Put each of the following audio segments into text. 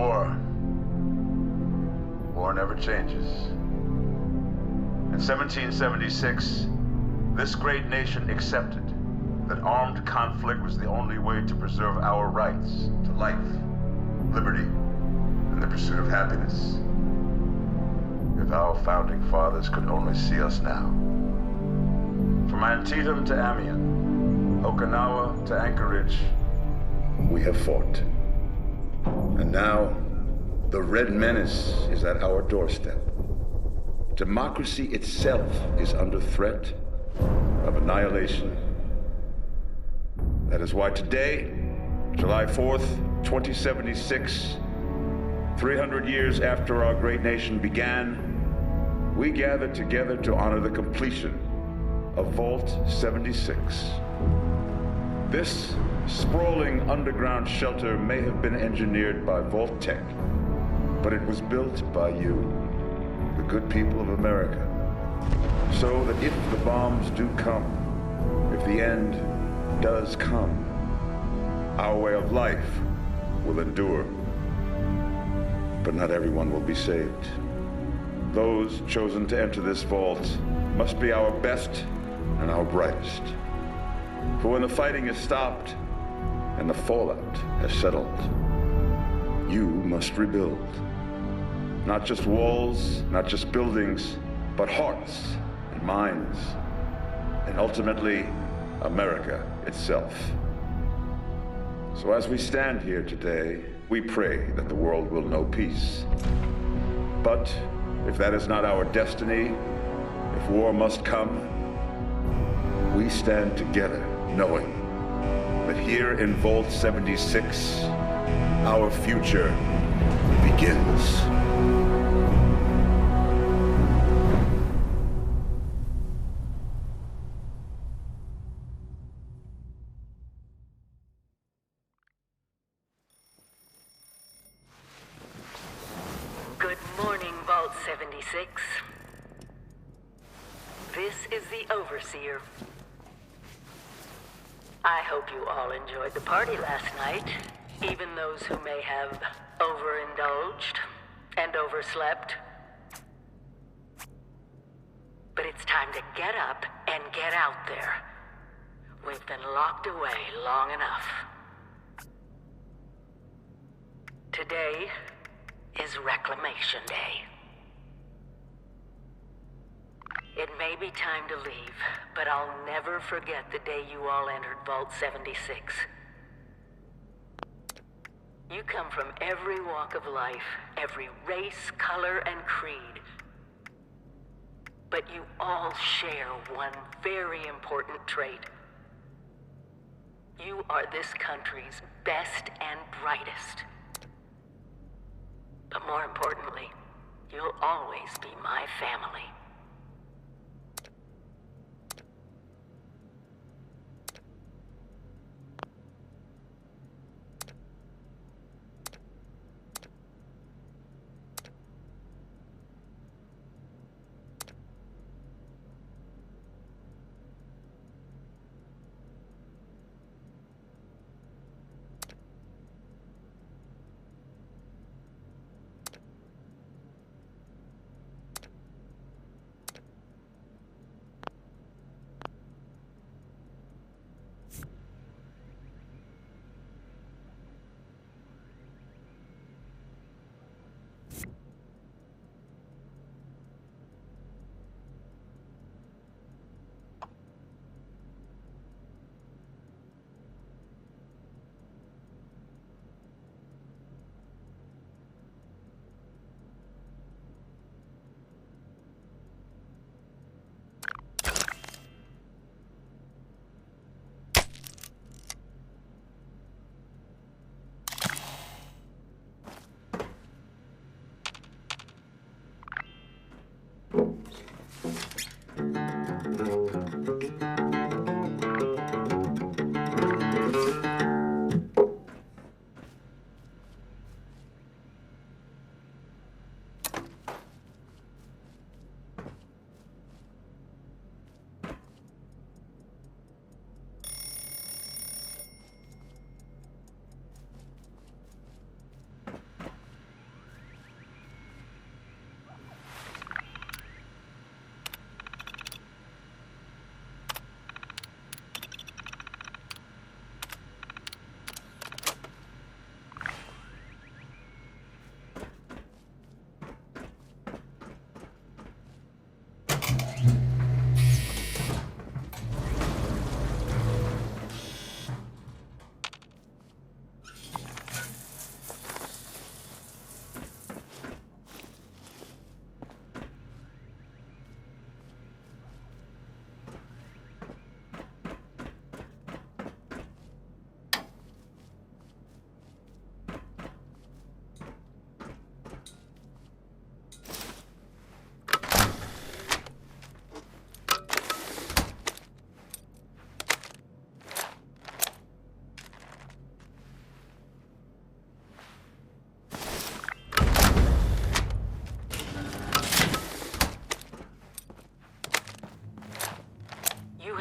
War. War never changes. In 1776, this great nation accepted that armed conflict was the only way to preserve our rights to life, liberty, and the pursuit of happiness. If our founding fathers could only see us now. From Antietam to Amiens, Okinawa to Anchorage, we have fought. And now, the Red Menace is at our doorstep. Democracy itself is under threat of annihilation. That is why today, July 4th, 2076, 300 years after our great nation began, we gather together to honor the completion of Vault 76. This sprawling underground shelter may have been engineered by Vault-Tec, but it was built by you, the good people of America, so that if the bombs do come, if the end does come, our way of life will endure. But not everyone will be saved. Those chosen to enter this vault must be our best and our brightest. For when the fighting is stopped and the fallout has settled, you must rebuild. Not just walls, not just buildings, but hearts and minds, and ultimately, America itself. So as we stand here today, we pray that the world will know peace. But if that is not our destiny, if war must come, we stand together knowing that here in Vault 76, our future begins. Good morning, Vault 76. This is the Overseer. I hope you all enjoyed the party last night, even those who may have overindulged and overslept. But it's time to get up and get out there. We've been locked away long enough. Today is Reclamation Day. It may be time to leave, but I'll never forget the day you all entered Vault 76. You come from every walk of life, every race, color, and creed. But you all share one very important trait. You are this country's best and brightest. But more importantly, you'll always be my family.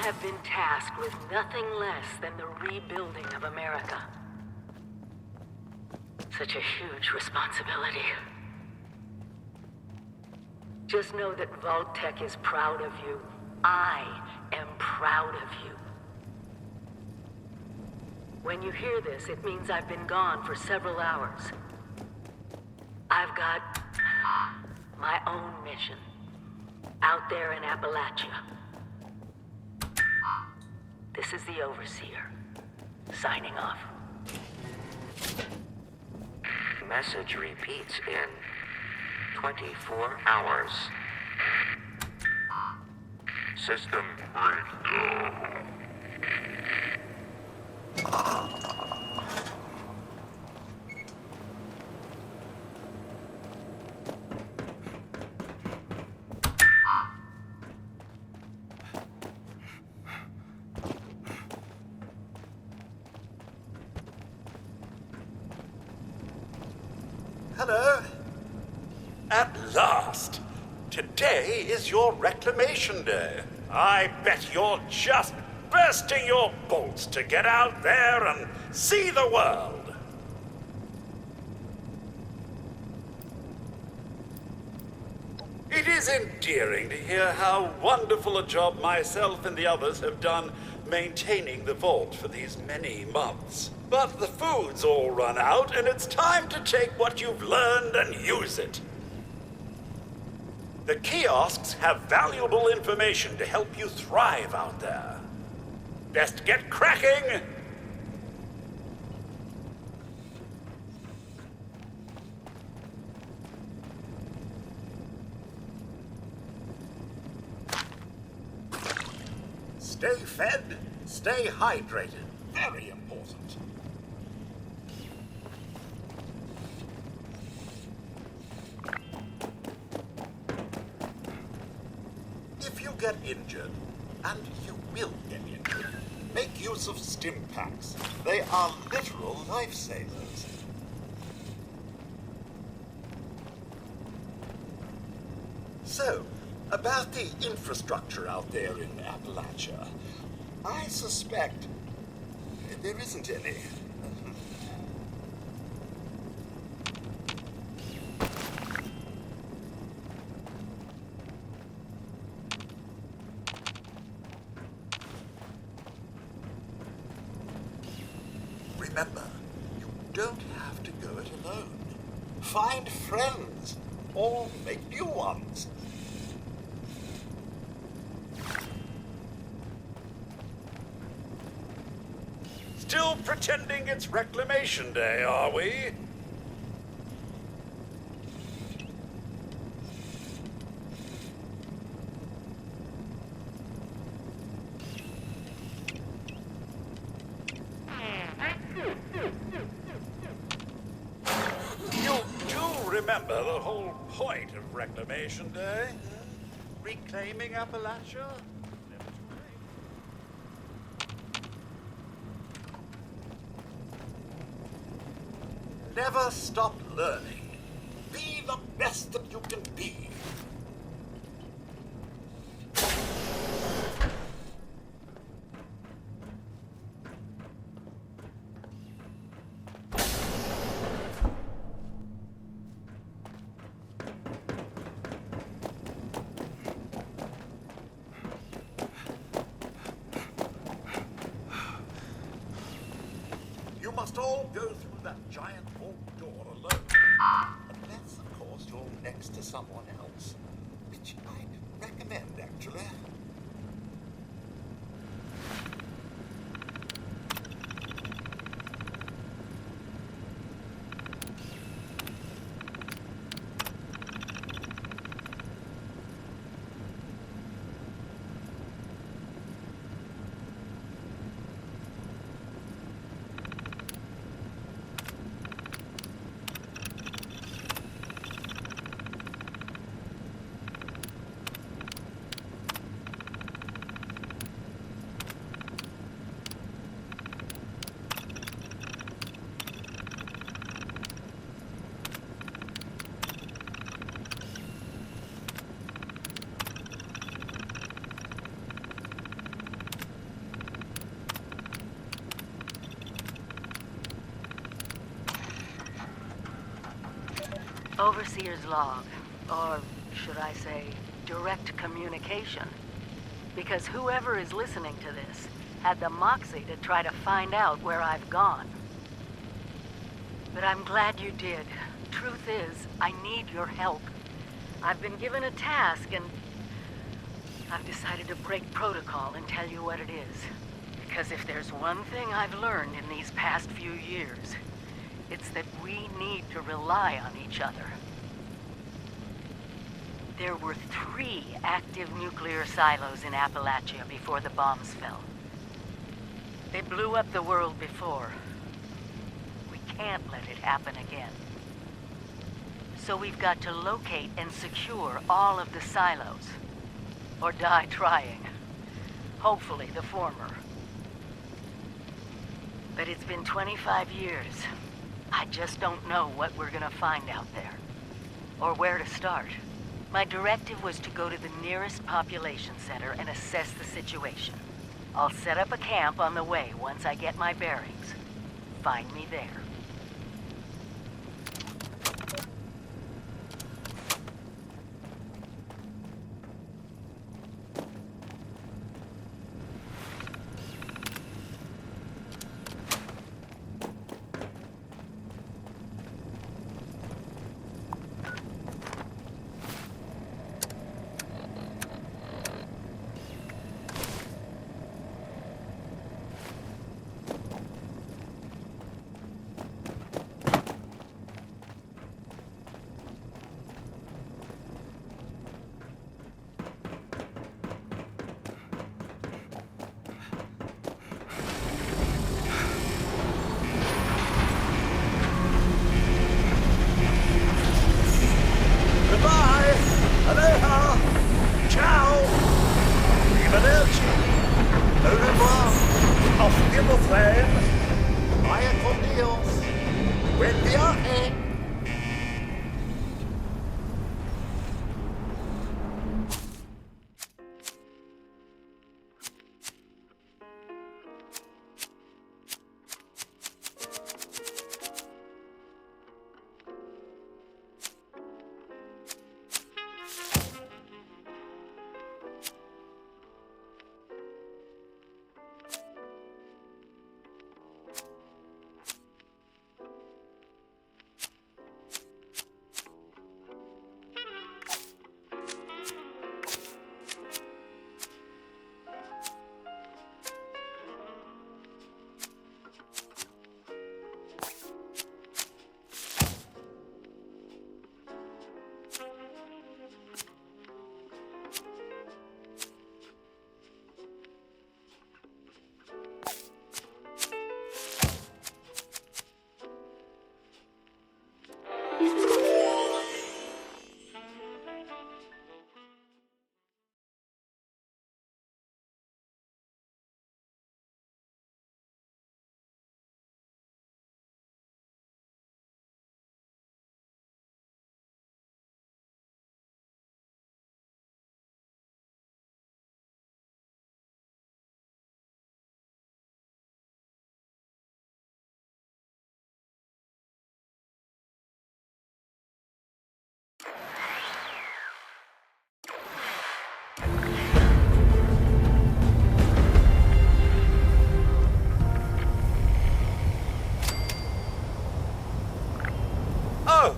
have been tasked with nothing less than the rebuilding of America. Such a huge responsibility. Just know that Vault-Tec is proud of you. I am proud of you. When you hear this, it means I've been gone for several hours. I've got my own mission out there in Appalachia. This is the Overseer, signing off. Message repeats in 24 hours. System breakdown. Hello. At last! Today is your reclamation day. I bet you're just bursting your bolts to get out there and see the world. It is endearing to hear how wonderful a job myself and the others have done maintaining the vault for these many months. But the food's all run out, and it's time to take what you've learned and use it. The kiosks have valuable information to help you thrive out there. Best get cracking! Stay fed, stay hydrated. Very important. If you get injured, and you will get injured, make use of stim packs. They are literal lifesavers. So, about the infrastructure out there in Appalachia, I suspect there isn't any. Remember, you don't have to go it alone. Find friends, or make new ones. Still pretending it's Reclamation Day, are we? You do remember the whole point of Reclamation Day? Reclaiming Appalachia? Never stop learning. Be the best that you can be. You must all go through that giant vault door alone. Unless, of course, you're next to someone else. Which I'd recommend, actually. Overseer's log, or should I say, direct communication. Because whoever is listening to this had the moxie to try to find out where I've gone. But I'm glad you did. Truth is, I need your help. I've been given a task and I've decided to break protocol and tell you what it is. Because if there's one thing I've learned in these past few years, it's that we need to rely on each other. There were 3 active nuclear silos in Appalachia before the bombs fell. They blew up the world before. We can't let it happen again. So we've got to locate and secure all of the silos. Or die trying. Hopefully the former. But it's been 25 years. I just don't know what we're gonna find out there. Or where to start. My directive was to go to the nearest population center and assess the situation. I'll set up a camp on the way once I get my bearings. Find me there.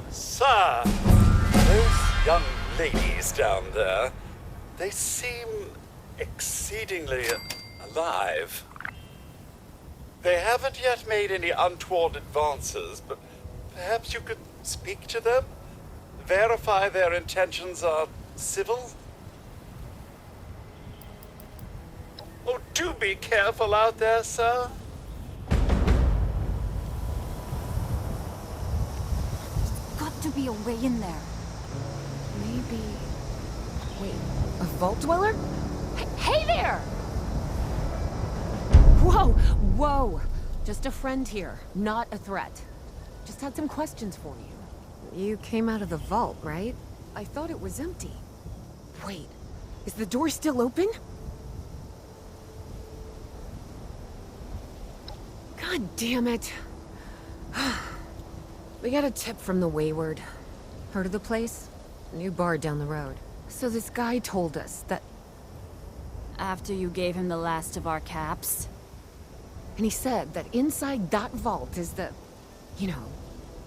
Sir, those young ladies down there, they seem exceedingly alive. They haven't yet made any untoward advances, but perhaps you could speak to them? Verify their intentions are civil? Oh, do be careful out there, sir. To be a way in there. Maybe... Wait, a vault dweller? Hey there! Whoa, whoa! Just a friend here, not a threat. Just had some questions for you. You came out of the vault, right? I thought it was empty. Wait, is the door still open? God damn it. We got a tip from the Wayward. Heard of the place? New bar down the road. So this guy told us that... After you gave him the last of our caps? And he said that inside that vault is the... You know,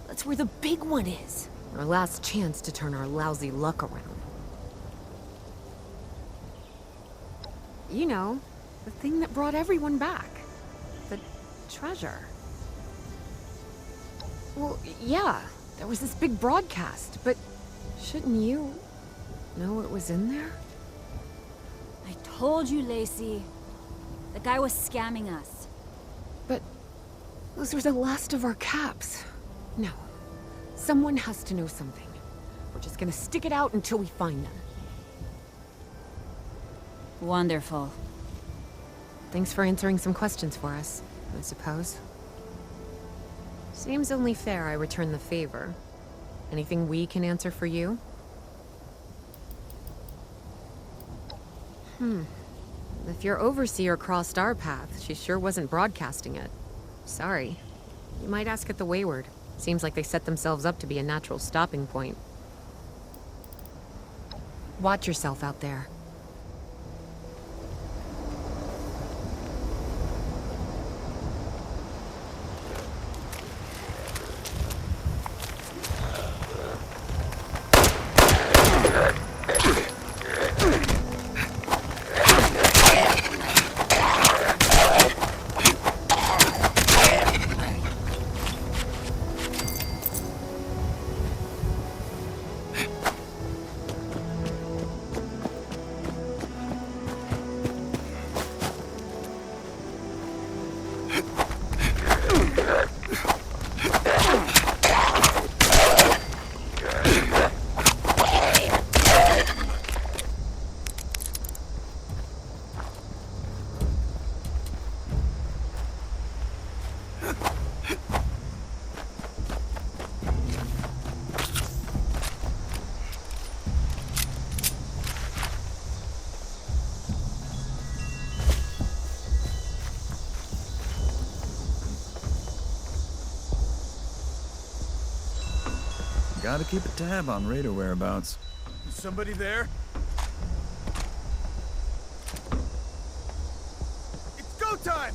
that's where the big one is. Our last chance to turn our lousy luck around. You know, the thing that brought everyone back. The treasure. Well, yeah, there was this big broadcast, but shouldn't you know what was in there? I told you, Lacey. The guy was scamming us. But those were the last of our caps. No, someone has to know something. We're just gonna stick it out until we find them. Wonderful. Thanks for answering some questions for us, I suppose. Seems only fair I return the favor. Anything we can answer for you? If your overseer crossed our path, she sure wasn't broadcasting it. Sorry. You might ask at the Wayward. Seems like they set themselves up to be a natural stopping point. Watch yourself out there. Gotta keep a tab on Raider whereabouts. Is somebody there? It's go time!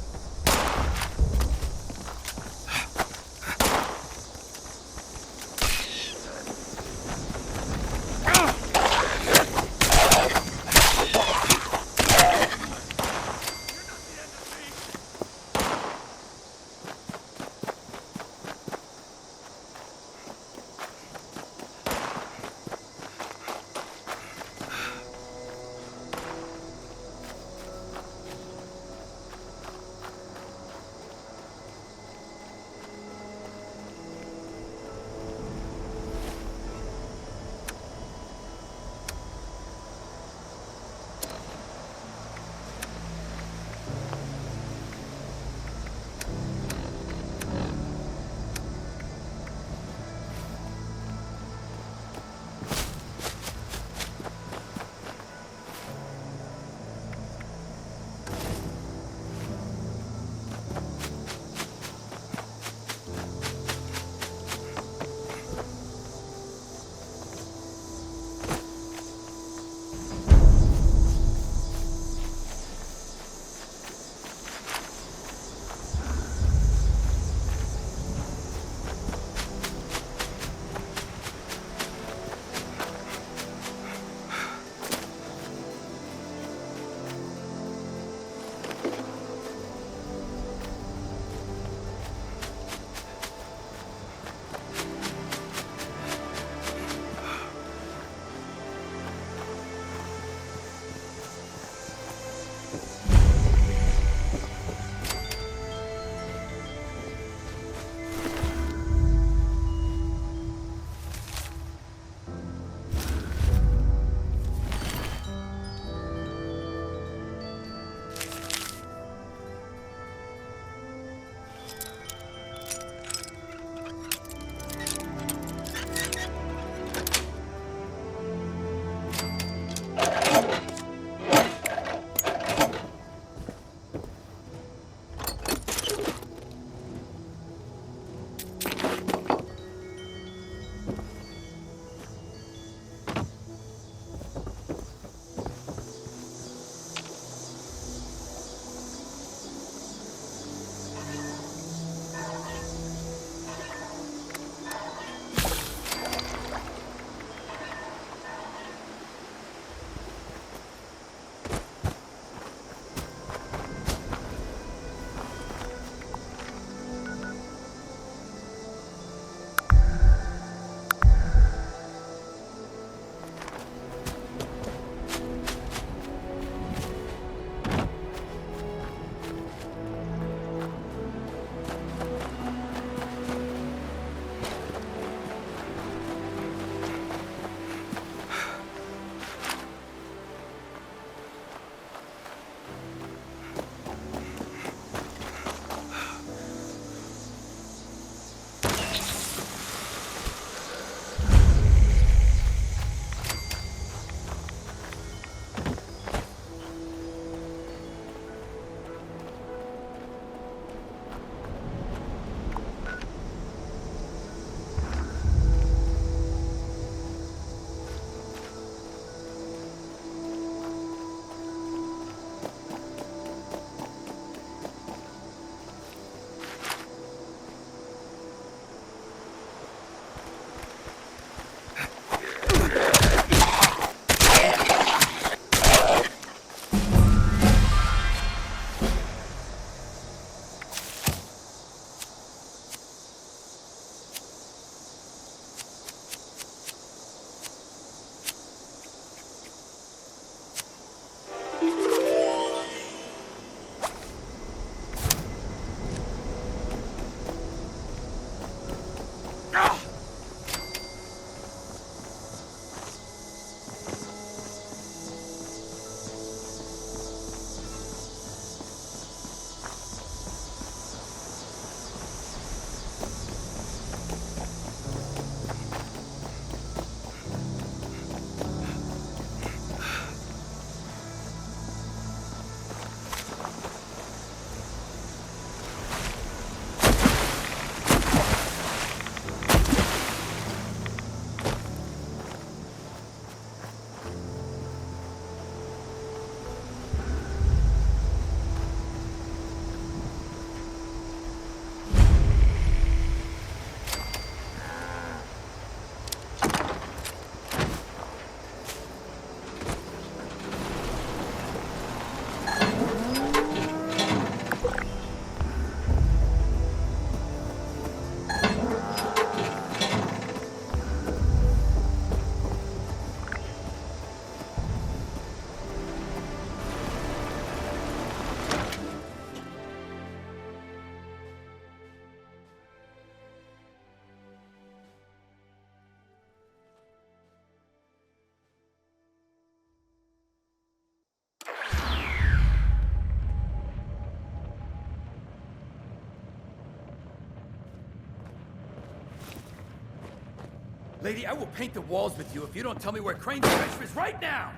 Lady, I will paint the walls with you if you don't tell me where Crane's treasure is right now!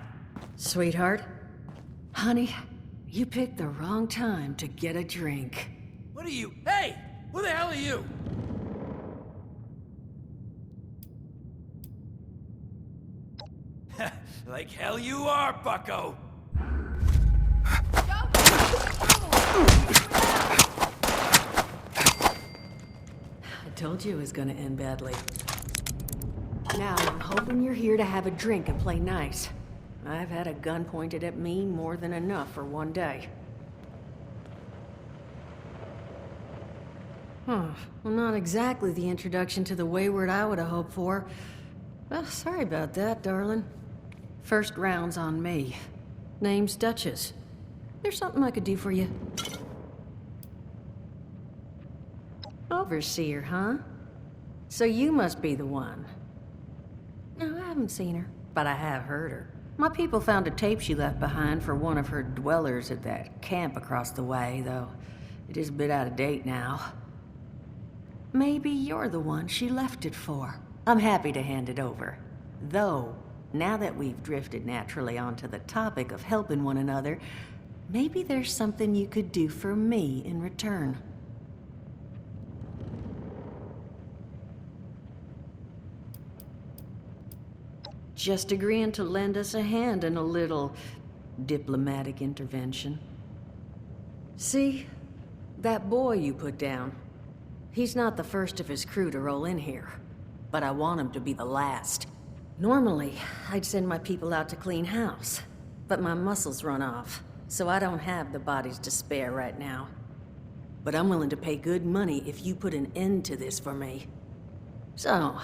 Sweetheart, honey, you picked the wrong time to get a drink. What are you? Hey! Who the hell are you? Like hell you are, bucko! I told you it was gonna end badly. Now, I'm hoping you're here to have a drink and play nice. I've had a gun pointed at me more than enough for one day. Well, not exactly the introduction to the Wayward I would have hoped for. Well, sorry about that, darling. First round's on me. Name's Duchess. There's something I could do for you. Overseer, huh? So you must be the one. No, I haven't seen her, but I have heard her. My people found a tape she left behind for one of her dwellers at that camp across the way, though it is a bit out of date now. Maybe you're the one she left it for. I'm happy to hand it over. Though, now that we've drifted naturally onto the topic of helping one another, maybe there's something you could do for me in return. Just agreeing to lend us a hand in a little diplomatic intervention. See, that boy you put down, he's not the first of his crew to roll in here, but I want him to be the last. Normally, I'd send my people out to clean house, but my muscles run off, so I don't have the bodies to spare right now. But I'm willing to pay good money if you put an end to this for me. So,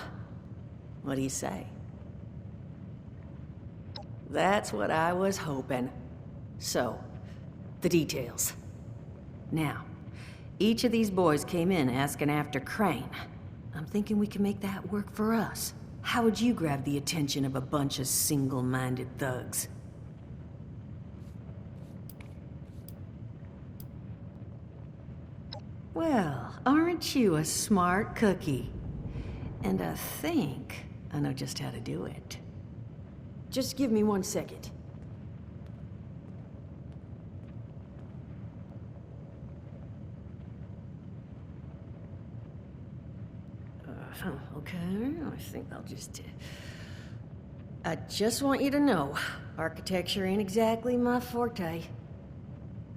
what do you say? That's what I was hoping. So, the details. Now, each of these boys came in asking after Crane. I'm thinking we can make that work for us. How would you grab the attention of a bunch of single-minded thugs? Well, aren't you a smart cookie? And I think I know just how to do it. Just give me 1 second. Okay, I think I'll just... I just want you to know, architecture ain't exactly my forte.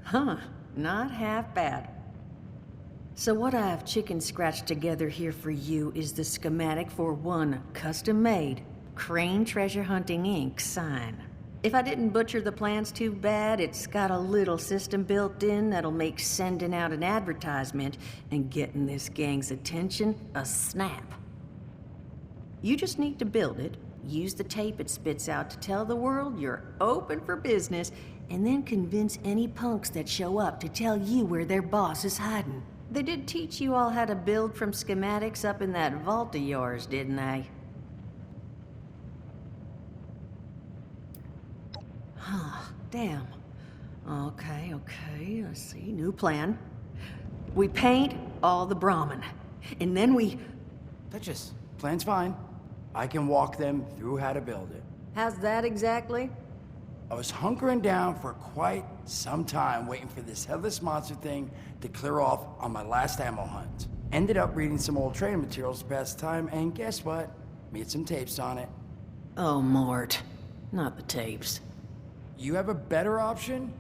Huh, not half bad. So what I've chicken scratched together here for you is the schematic for one custom-made Crane Treasure Hunting Inc. sign. If I didn't butcher the plans too bad, it's got a little system built in that'll make sending out an advertisement and getting this gang's attention a snap. You just need to build it, use the tape it spits out to tell the world you're open for business, and then convince any punks that show up to tell you where their boss is hiding. They did teach you all how to build from schematics up in that vault of yours, didn't they? Huh, damn. Okay, let's see. New plan. We paint all the Brahmin, and then we... Duchess, plan's fine. I can walk them through how to build it. How's that exactly? I was hunkering down for quite some time waiting for this headless monster thing to clear off on my last ammo hunt. Ended up reading some old training materials to pass the time, and guess what? Made some tapes on it. Oh, Mort. Not the tapes. You have a better option?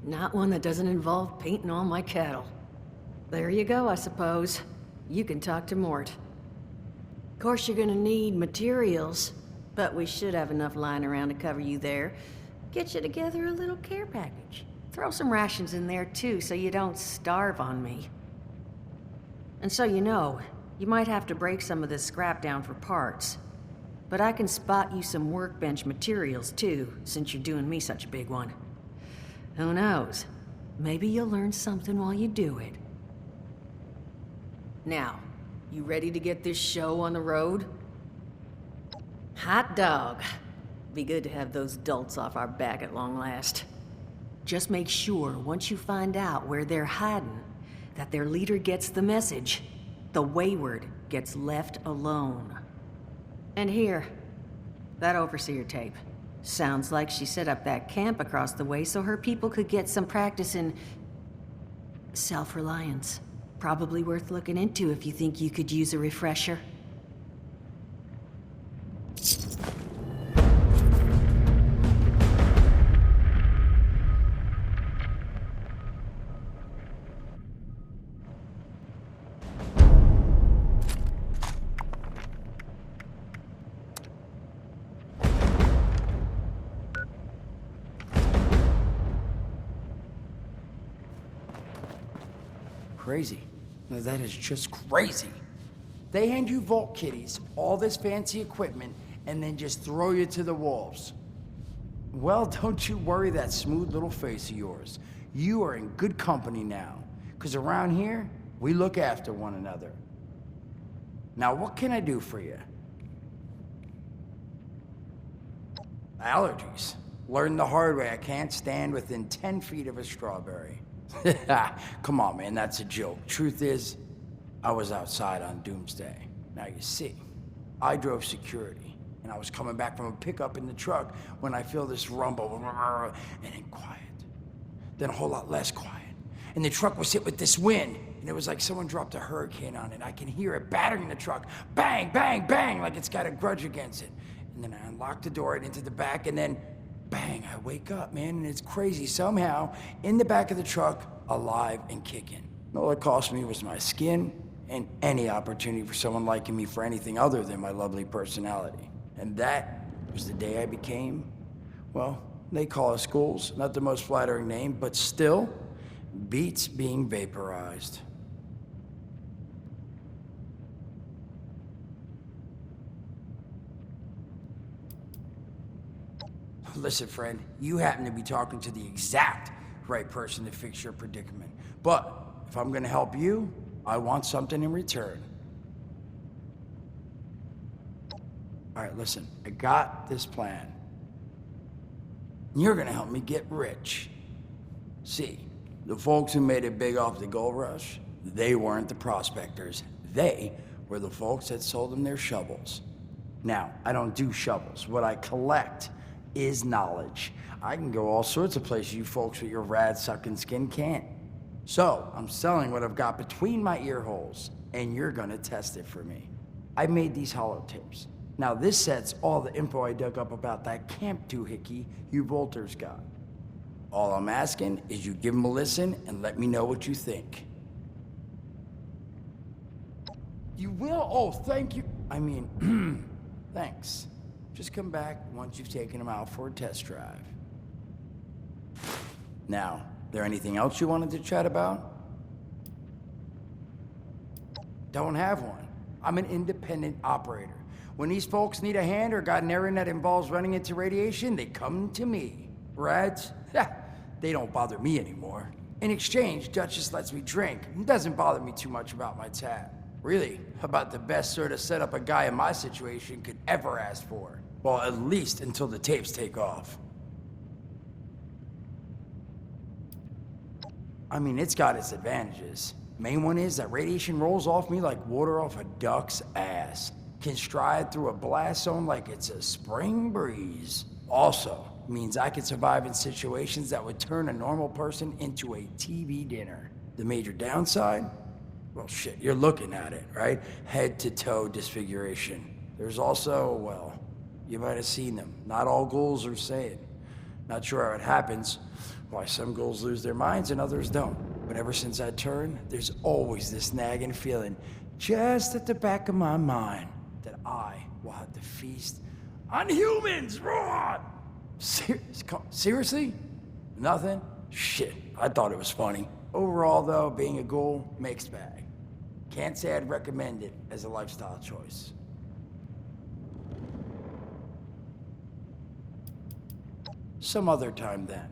Not one that doesn't involve painting all my cattle. There you go, I suppose. You can talk to Mort. Of course, you're gonna need materials, but we should have enough lying around to cover you there. Get you together a little care package. Throw some rations in there, too, so you don't starve on me. And so you know, you might have to break some of this scrap down for parts. But I can spot you some workbench materials, too, since you're doing me such a big one. Who knows? Maybe you'll learn something while you do it. Now, you ready to get this show on the road? Hot dog. Be good to have those dolts off our back at long last. Just make sure, once you find out where they're hiding, that their leader gets the message. The Wayward gets left alone. And here, that overseer tape. Sounds like she set up that camp across the way so her people could get some practice in self-reliance. Probably worth looking into if you think you could use a refresher. Crazy. No, that is just crazy. They hand you Vault Kitties, all this fancy equipment, and then just throw you to the wolves. Well, don't you worry that smooth little face of yours. You are in good company now, because around here, we look after one another. Now, what can I do for you? Allergies. Learned the hard way. I can't stand within 10 feet of a strawberry. Come on, man, that's a joke. Truth is, I was outside on Doomsday. Now you see, I drove security, and I was coming back from a pickup in the truck when I feel this rumble, and then quiet. Then a whole lot less quiet. And the truck was hit with this wind, and it was like someone dropped a hurricane on it. I can hear it battering the truck. Bang, bang, bang, like it's got a grudge against it. And then I unlocked the door and into the back, and then bang, I wake up, man, and it's crazy. Somehow, in the back of the truck, alive and kicking. All it cost me was my skin and any opportunity for someone liking me for anything other than my lovely personality. And that was the day I became, well, they call us ghouls. Not the most flattering name, but still, beats being vaporized. Listen, friend, you happen to be talking to the exact right person to fix your predicament. But if I'm gonna help you, I want something in return. All right, listen, I got this plan. You're gonna help me get rich. See, the folks who made it big off the gold rush, they weren't the prospectors. They were the folks that sold them their shovels. Now, I don't do shovels. What I collect is knowledge. I can go all sorts of places you folks with your rad-sucking skin can't. So, I'm selling what I've got between my ear holes, and you're gonna test it for me. I made these holotapes. Now, this set's all the info I dug up about that camp doohickey you Volters got. All I'm asking is you give them a listen and let me know what you think. You will? Oh, thank you. I mean, thanks. Just come back once you've taken them out for a test drive. Now, there anything else you wanted to chat about? Don't have one. I'm an independent operator. When these folks need a hand or got an errand that involves running into radiation, they come to me. Rads? They don't bother me anymore. In exchange, Duchess lets me drink. It doesn't bother me too much about my tab. Really, about the best sort of setup a guy in my situation could ever ask for. Well, at least until the tapes take off. I mean, it's got its advantages. Main one is that radiation rolls off me like water off a duck's ass. Can stride through a blast zone like it's a spring breeze. Also, means I can survive in situations that would turn a normal person into a TV dinner. The major downside? Well, shit, you're looking at it, right? Head to toe disfiguration. There's also, well, you might have seen them. Not all ghouls are sane. Not sure how it happens, why some ghouls lose their minds and others don't. But ever since I turned, there's always this nagging feeling just at the back of my mind that I will have to feast on humans! Raw! Seriously? Nothing? Shit, I thought it was funny. Overall, though, being a ghoul, mixed bag. Can't say I'd recommend it as a lifestyle choice. Some other time then.